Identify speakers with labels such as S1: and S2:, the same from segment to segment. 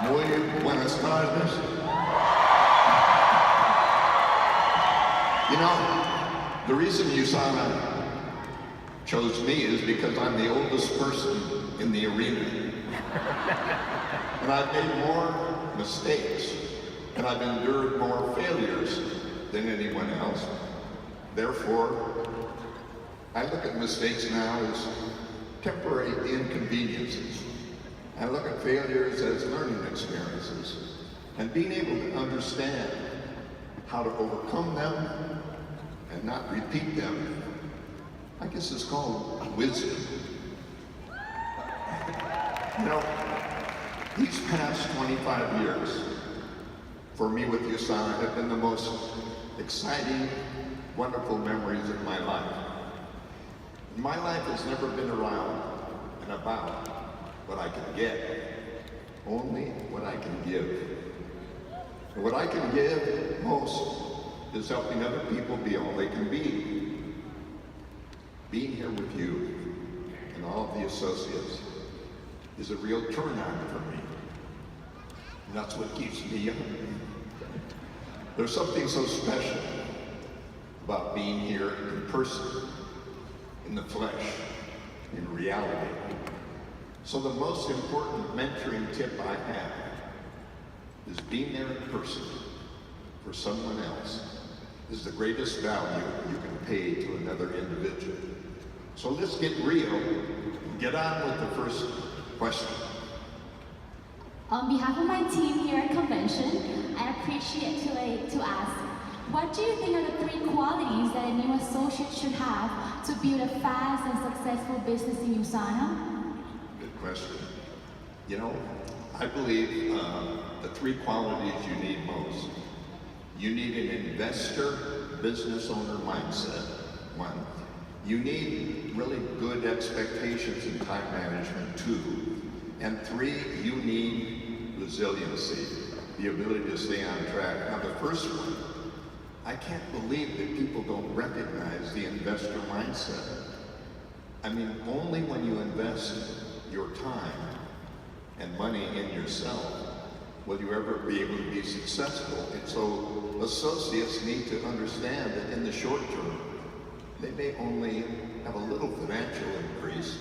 S1: Muy buenas tardes. You know, the reason USANA chose me is because I'm the oldest person in the arena. And I've made more mistakes, and I've endured more failures than anyone else. Therefore, I look at mistakes now as temporary inconveniences. I look at failures as learning experiences, and being able to understand how to overcome them and not repeat them, I guess it's called wisdom. You know, these past 25 years for me with USANA have been the most exciting, wonderful memories of my life. My life has never been around and about what I can get, only what I can give. And what I can give most is helping other people be all they can be. Being here with you and all of the associates is a real turn-on for me. And that's what keeps me young. There's something so special about being here in person, in the flesh, in reality. So the most important mentoring tip I have is being there in person for someone else is the greatest value you can pay to another individual. So let's get real and get on with the first question.
S2: On behalf of my team here at Convention, I appreciate to ask, what do you think are the 3 qualities that a new associate should have to build a fast and successful business in USANA?
S1: Good question. You know, I believe the 3 qualities you need most. You need an investor, business owner mindset, 1. You need really good expectations in time management, 2. And 3, you need resiliency, the ability to stay on track. Now the first one, I can't believe that people don't recognize the investor mindset. I mean, only when you invest your time and money in yourself will you ever be able to be successful. And so associates need to understand that in the short term, they may only have a little financial increase,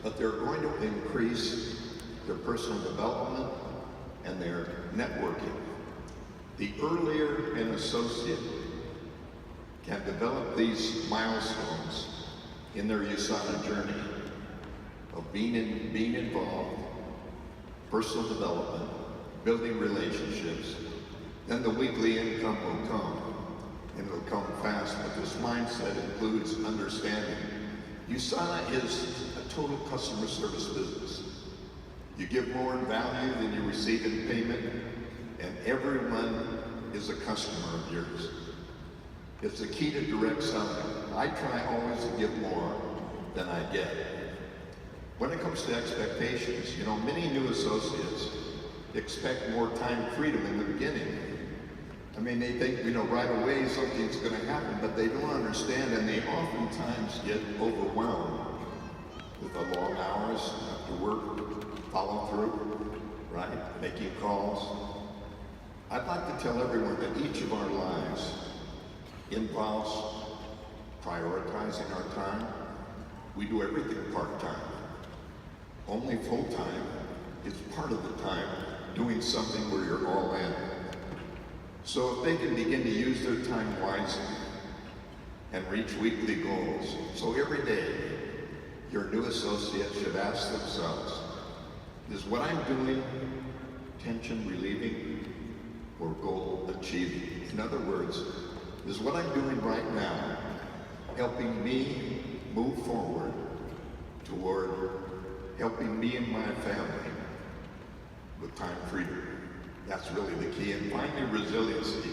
S1: but they're going to increase their personal development and their networking. The earlier an associate can develop these milestones in their USANA journey of being involved, personal development, building relationships, then the weekly income will come, and it'll come fast. But this mindset includes understanding USANA is a total customer service business. You give more in value than you receive in payment, and everyone is a customer of yours. It's the key to direct selling. I try always to give more than I get. When it comes to expectations, you know, many new associates expect more time freedom in the beginning. I mean, they think, you know, right away something's going to happen, but they don't understand, and they oftentimes get overwhelmed with the long hours after work, follow through, right? Making calls. I'd like to tell everyone that each of our lives involves prioritizing our time. We do everything part-time. Only full-time is part of the time doing something where you're all in. So if they can begin to use their time wisely and reach weekly goals. So every day, your new associate should ask themselves, is what I'm doing tension relieving or goal achieving? In other words, is what I'm doing right now helping me move forward toward helping me and my family with time freedom? That's really the key. And finally, resiliency.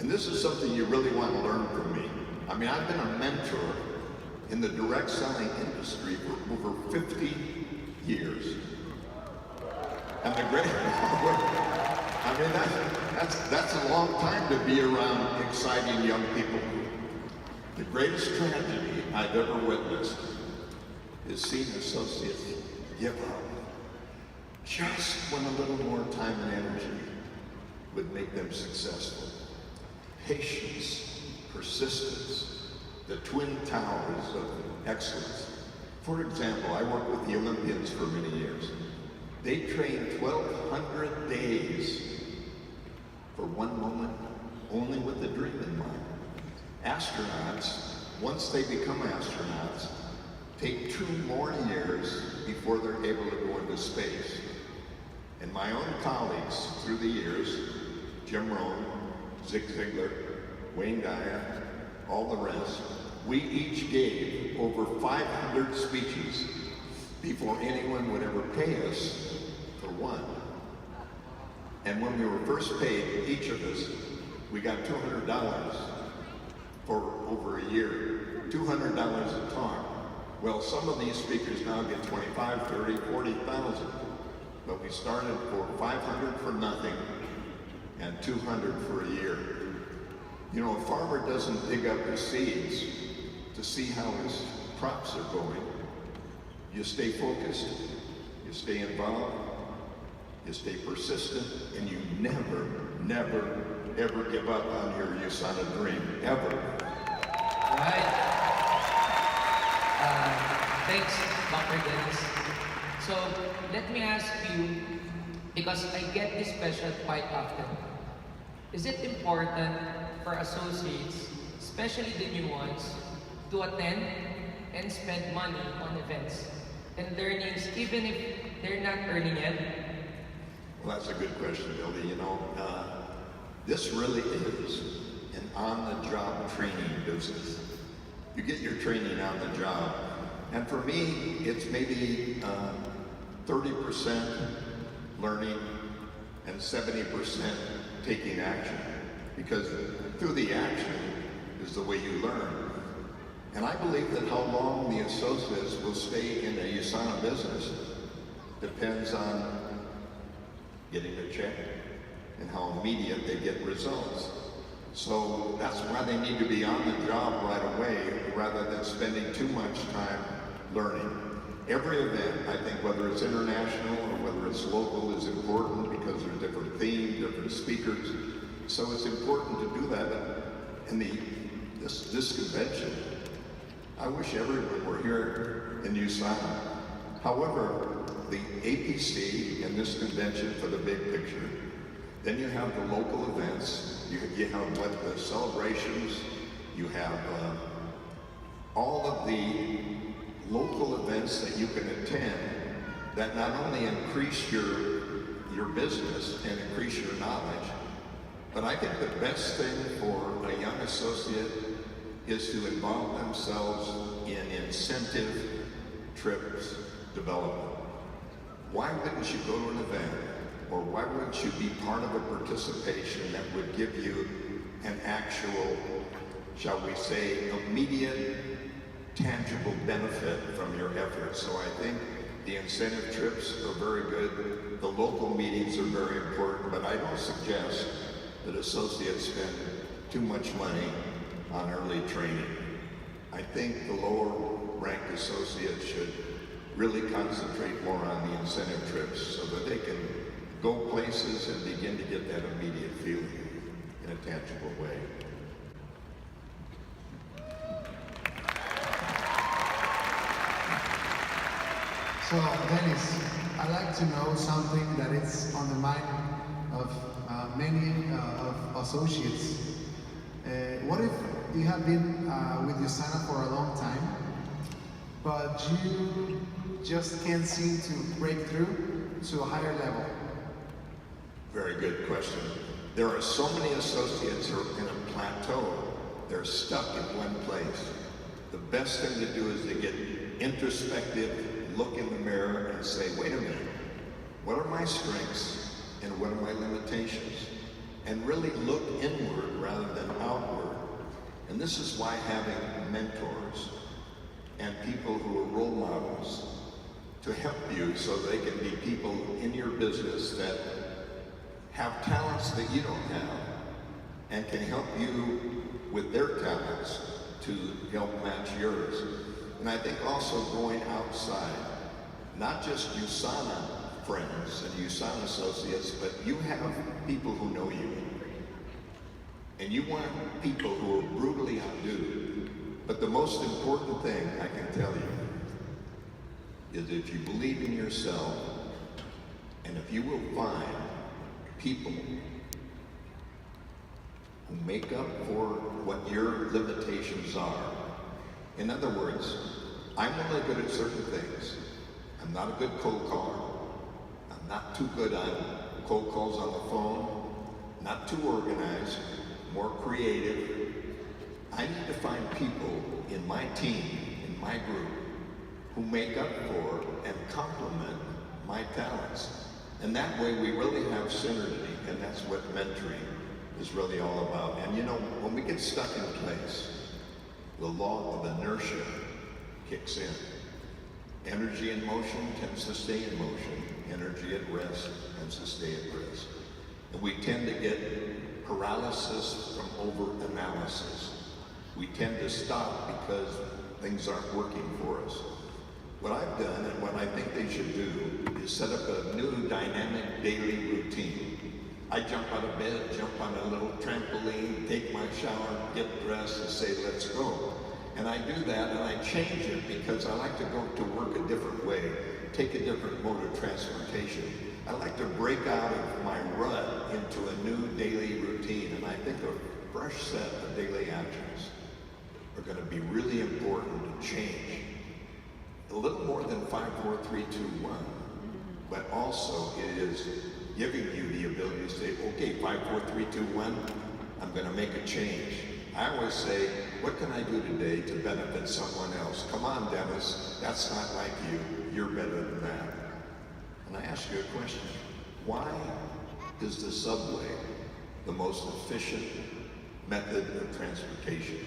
S1: And this is something you really want to learn from me. I mean, I've been a mentor in the direct selling industry for over 50 years. And the great, I mean, that's a long time to be around exciting young people. The greatest tragedy I've ever witnessed is seeing associates give up just when a little more time and energy would make them successful. Patience, persistence, the twin towers of excellence. For example, I worked with the Olympians for many years. They trained 1,200 days for one moment, only with a dream in mind. Astronauts, once they become astronauts, take 2 more years before they're able to go into space. And my own colleagues through the years, Jim Rohn, Zig Ziglar, Wayne Dyer, all the rest, we each gave over 500 speeches before anyone would ever pay us for one. And when we were first paid, each of us, we got $200 for over a year, $200 a talk. Well, some of these speakers now get 25, 30, 40,000. But we started for 500 for nothing and 200 for a year. You know, a farmer doesn't dig up his seeds to see how his crops are going. You stay focused, you stay involved, you stay persistent, and you never, never, ever give up on your USANA dream, ever.
S3: Right. Thanks, Dr. Dennis. So, let me ask you, because I get this question quite often, is it important for associates, especially the new ones, to attend and spend money on events and learnings, even if they're not earning yet?
S1: Well, that's a good question, Billy. You know, this really is an on-the-job training business. You get your training on the job. And for me, it's maybe 30% learning and 70% taking action. Because through the action is the way you learn. And I believe that how long the associates will stay in a USANA business depends on getting a check and how immediate they get results. So that's why they need to be on the job right away rather than spending too much time learning. Every event, I think, whether it's international or whether it's local, is important because there's different themes, different speakers. So it's important to do that. And this convention, I wish everyone were here in USANA. However, the APC and this convention for the big picture, then you have the local events, you have what the celebrations, you have all of the local events that you can attend that not only increase your business and increase your knowledge, but I think the best thing for a young associate is to involve themselves in incentive trips development. Why wouldn't you go to an event, or why wouldn't you be part of a participation that would give you an actual, shall we say, immediate, tangible benefit from your efforts? So I think the incentive trips are very good. The local meetings are very important, but I don't suggest that associates spend too much money on early training. I think the lower ranked associates should really concentrate more on the incentive trips so that they can go places and begin to get that immediate feeling in a tangible way.
S4: So, Dennis, I'd like to know something that is on the mind of many of associates. What if you have been with USANA for a long time, but you just can't seem to break through to a higher level?
S1: Very good question. There are so many associates who are in a plateau. They're stuck in one place. The best thing to do is to get introspective, look in the mirror and say, wait a minute, what are my strengths and what are my limitations? And really look inward rather than outward. And this is why having mentors and people who are role models to help you so they can be people in your business that have talents that you don't have and can help you with their talents to help match yours. And I think also going outside, not just USANA friends and USANA associates, but you have people who know you. And you want people who are brutally outdo. But the most important thing I can tell you is if you believe in yourself, and if you will find people who make up for what your limitations are. In other words, I'm only good at certain things. I'm not a good cold caller. I'm not too good on cold calls on the phone. Not too organized, more creative. I need to find people in my team, in my group, who make up for and complement my talents. And that way we really have synergy, and that's what mentoring is really all about. And you know, when we get stuck in place, the law of inertia kicks in. Energy in motion tends to stay in motion. Energy at rest tends to stay at rest. And we tend to get paralysis from over-analysis. We tend to stop because things aren't working for us. What I've done and what I think they should do is set up a new dynamic daily routine. I jump out of bed, jump on a little trampoline, take my shower, get dressed and say, let's go. And I do that and I change it because I like to go to work a different way, take a different mode of transportation. I like to break out of my rut into a new daily routine, and I think a fresh set of daily actions are going to be really important to change. A little more than 5, 4, 3, 2, 1, but also it is giving you the ability to say, okay, 5, 4, 3, 2, 1, I'm going to make a change. I always say, what can I do today to benefit someone else? Come on, Dennis, that's not like you. You're better than that. And I ask you a question. Why is the subway the most efficient method of transportation?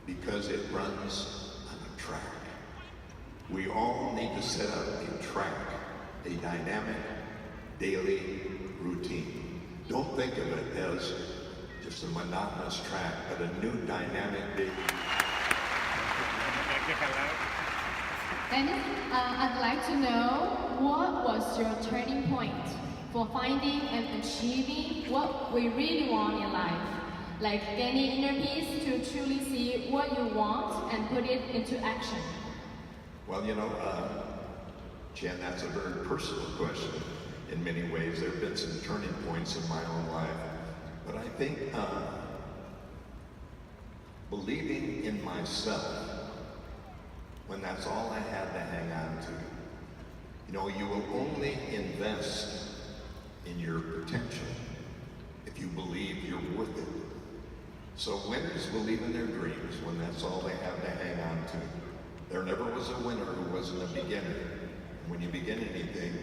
S1: Because it runs on a track. We all need to set up a track, a dynamic daily routine. Don't think of it as just a monotonous track, but a new dynamic daily.
S2: Dennis, I'd like to know what was your turning point for finding and achieving what we really want in life? Like gaining inner peace to truly see what you want and put it into action.
S1: Well, you know, Jen, that's a very personal question. In many ways, there have been some turning points in my own life. But I think believing in myself, when that's all I had to hang on to. You know, you will only invest in your potential if you believe you're worth it. So winners believe in their dreams when that's all they have to hang on to. There never was a winner who wasn't a beginner. When you begin anything,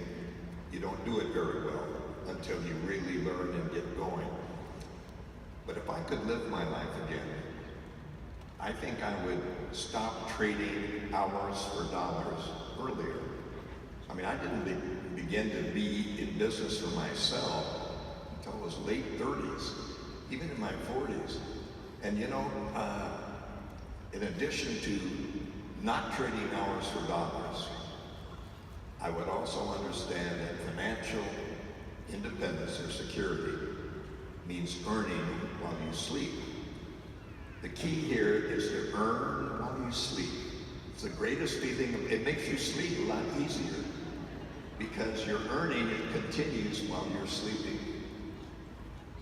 S1: you don't do it very well until you really learn and get going. But if I could live my life again, I think I would stop trading hours for dollars earlier. I mean, I didn't begin to be in business for myself until I was late 30s, even in my 40s. And you know, in addition to not trading hours for dollars, I would also understand that financial independence or security means earning while you sleep. The key here is to earn while you sleep. It's the greatest feeling. It makes you sleep a lot easier because you're earning, it continues while you're sleeping.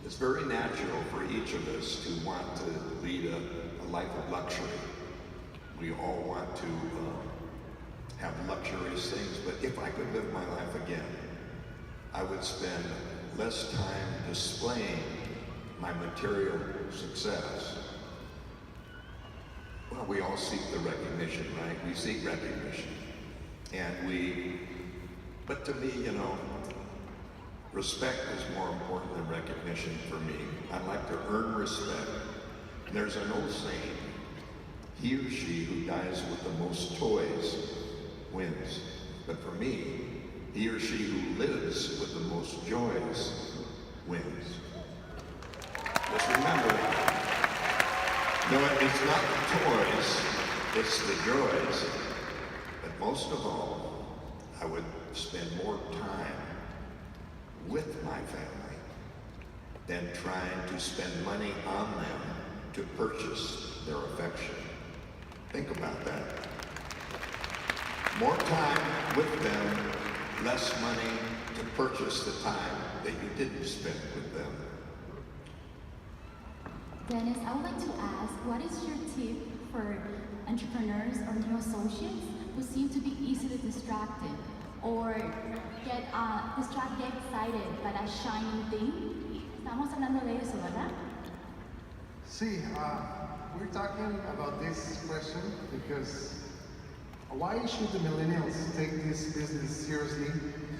S1: It's very natural for each of us to want to lead a life of luxury. We all want to have luxurious things, but if I could live my life again, I would spend less time displaying my material success. Well, we all seek the recognition, right? We seek recognition. But to me, you know, respect is more important than recognition for me. I'd like to earn respect. There's an old saying, he or she who dies with the most toys wins. But for me, he or she who lives with the most joys wins. Just remember, no, it's not the toys, it's the joys. But most of all, I would spend more time with my family than trying to spend money on them to purchase their affection. Think about that. More time with them, less money to purchase the time that you didn't spend with them.
S2: Dennis, I would like to ask, what is your tip for entrepreneurs or new associates who seem to be easily distracted or get excited by that shiny thing? Estamos hablando de eso, ¿verdad?
S4: See, we're talking about this question because why should the millennials take this business seriously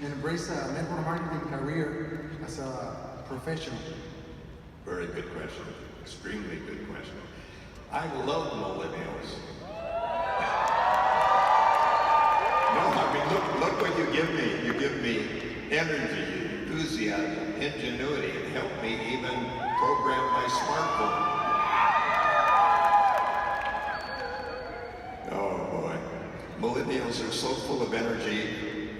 S4: and embrace a network marketing career as a profession?
S1: Very good question. Extremely good question. I love millennials. No, I mean, look what you give me. You give me energy, enthusiasm, ingenuity, and help me even program my smartphone. Oh boy. Millennials are so full of energy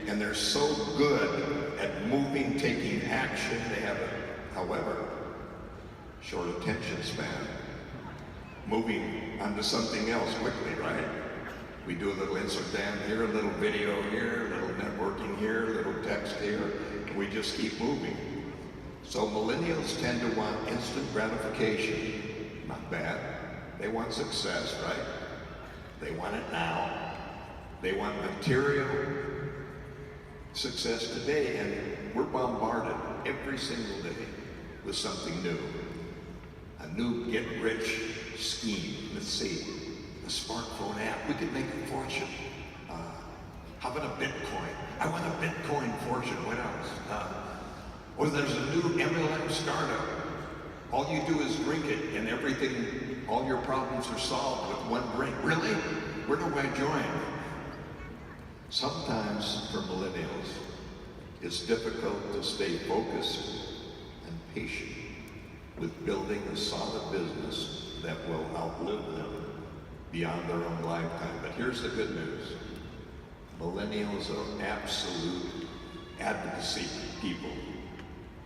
S1: and they're so good at moving, taking action. They have however, short attention span. Moving onto something else quickly, right? We do a little Instagram here, a little video here, a little networking here, a little text here, and we just keep moving. So millennials tend to want instant gratification. Not bad. They want success, right? They want it now. They want material success today, and we're bombarded every single day with something new. A new get-rich scheme. Let's see, a smartphone app. We could make a fortune. How about a Bitcoin? I want a Bitcoin fortune. What else? Or there's a new MLM startup. All you do is drink it, and everything, all your problems are solved with one drink. Really? Where do I join? Sometimes for millennials, it's difficult to stay focused and patient with building a solid business that will outlive them beyond their own lifetime. But here's the good news. Millennials are absolute advocacy people.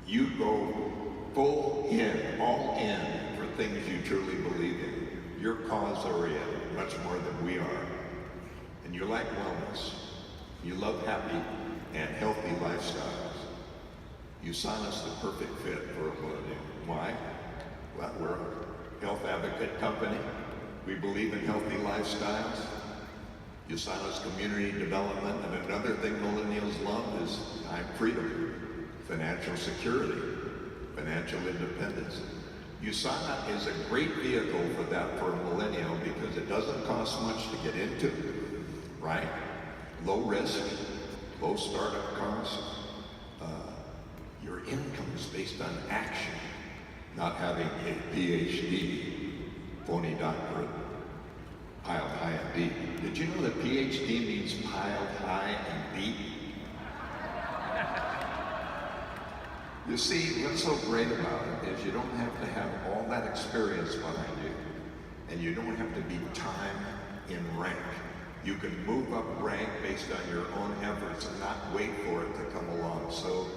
S1: You go full in, all in for things you truly believe in. You're cause-oriented, much more than we are. And you like wellness. You love happy and healthy lifestyles. USANA's the perfect fit for a millennial. Why? Well, we're a health advocate company. We believe in healthy lifestyles. USANA's community development, and another thing millennials love is time freedom, financial security, financial independence. USANA is a great vehicle for that for a millennial because it doesn't cost much to get into, right? Low risk, low startup costs. Your income is based on action, not having a PhD, phony doctorate, piled high and deep. Did you know that PhD means piled high and deep? You see, what's so great about it is you don't have to have all that experience behind you, and you don't have to be time in rank. You can move up rank based on your own efforts and not wait for it to come along. So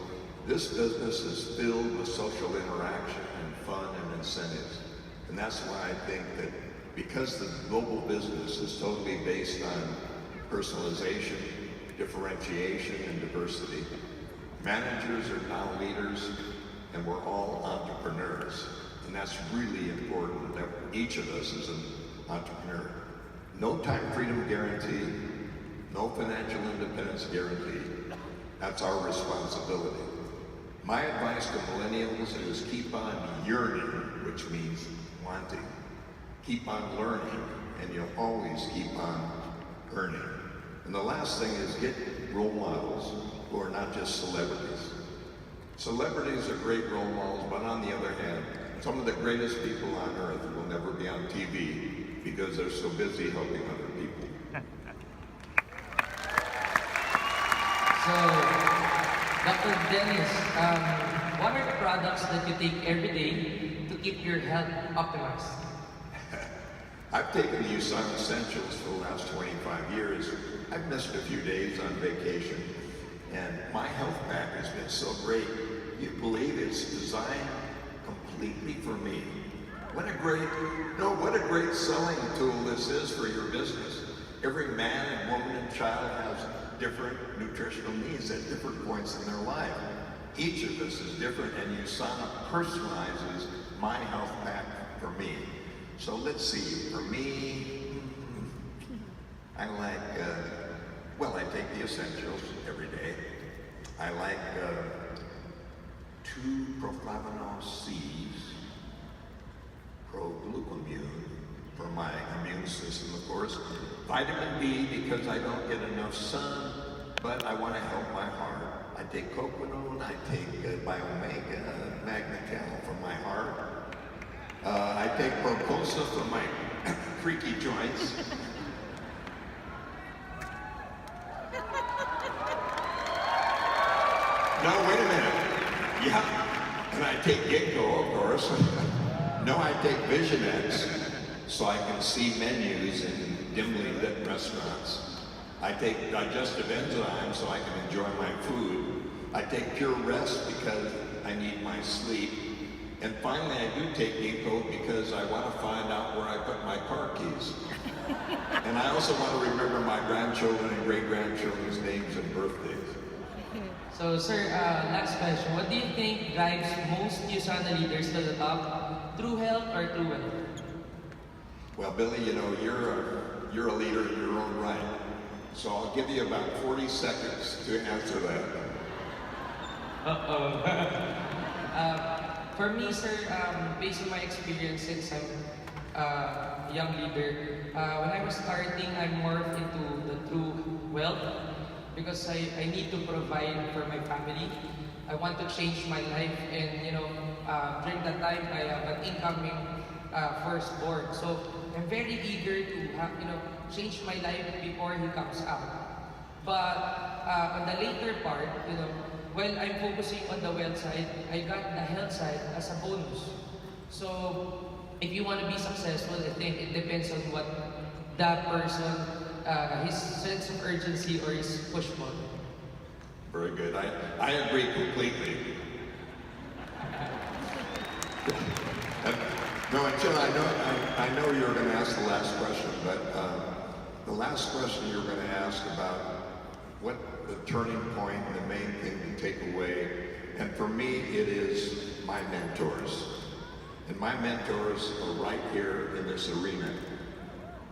S1: this business is filled with social interaction and fun and incentives. And that's why I think that because the global business is totally based on personalization, differentiation, and diversity, managers are now leaders, and we're all entrepreneurs. And that's really important that each of us is an entrepreneur. No time freedom guarantee, no financial independence guarantee. That's our responsibility. My advice to millennials is keep on yearning, which means wanting. Keep on learning, and you'll always keep on earning. And the last thing is get role models who are not just celebrities. Celebrities are great role models, but on the other hand, some of the greatest people on earth will never be on TV because they're so busy helping other people.
S3: So, Dr. Dennis, what are the products that you take every day to keep your health optimized?
S1: I've taken the USANA Essentials for the last 25 years. I've missed a few days on vacation, and my health pack has been so great. You believe it's designed completely for me. What a great selling tool this is for your business. Every man and woman and child has different nutritional needs at different points in their life. Each of us is different, and USANA personalizes my health pack for me. So let's see, for me, I like, I take the essentials every day. I like 2 proflavonol C's, proglucamine for my immune system, of course. Vitamin B because I don't get enough sun, but I want to help my heart. I take coquinone, I take Biomega, Magnecal for my heart. I take Proposa for my creaky joints. No, wait a minute. Yeah, and I take Ginkgo, of course. No, I take Vision X so I can see menus in dimly lit restaurants. I take digestive enzymes so I can enjoy my food. I take Pure Rest because I need my sleep. And finally, I do take Ginkgo because I want to find out where I put my car keys. And I also want to remember my grandchildren and great-grandchildren's names and birthdays.
S3: So, sir, last question. What do you think drives most USANA leaders to the top? True health or true wealth?
S1: Well, Billy, you know, you're a leader in your own right. So I'll give you about 40 seconds to answer that.
S3: For me, sir, based on my experience since I'm a young leader, when I was starting, I morphed into the true wealth because I need to provide for my family. I want to change my life, and during that time, I have an incoming firstborn. So I'm very eager to change my life before he comes out. But on the later part, while I'm focusing on the wealth side, I got the health side as a bonus. So if you want to be successful, I think it depends on what that person, his sense of urgency or his push button.
S1: Very good. I agree completely. No, until I know you were going to ask the last question, but the last question you were going to ask about what the turning point and the main thing to take away, and for me it is my mentors. And my mentors are right here in this arena.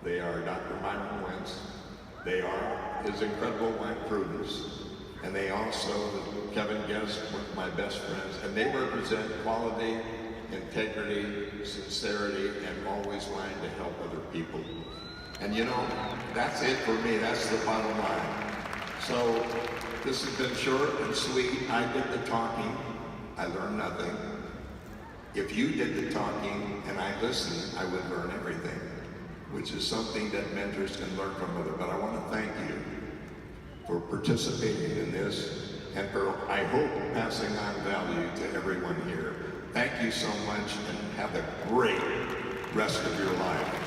S1: They are Dr. Myron Wentz, they are his incredible wife Prudence, and they also, Kevin Guest, one of my best friends, and they represent quality, integrity, sincerity, and always wanting to help other people. And that's it for me, that's the bottom line. So this has been short and sweet. I did the talking, I learned nothing. If you did the talking and I listened, I would learn everything, which is something that mentors can learn from others. But I want to thank you for participating in this and for, I hope, passing on value to everyone here. Thank you so much and have a great rest of your life.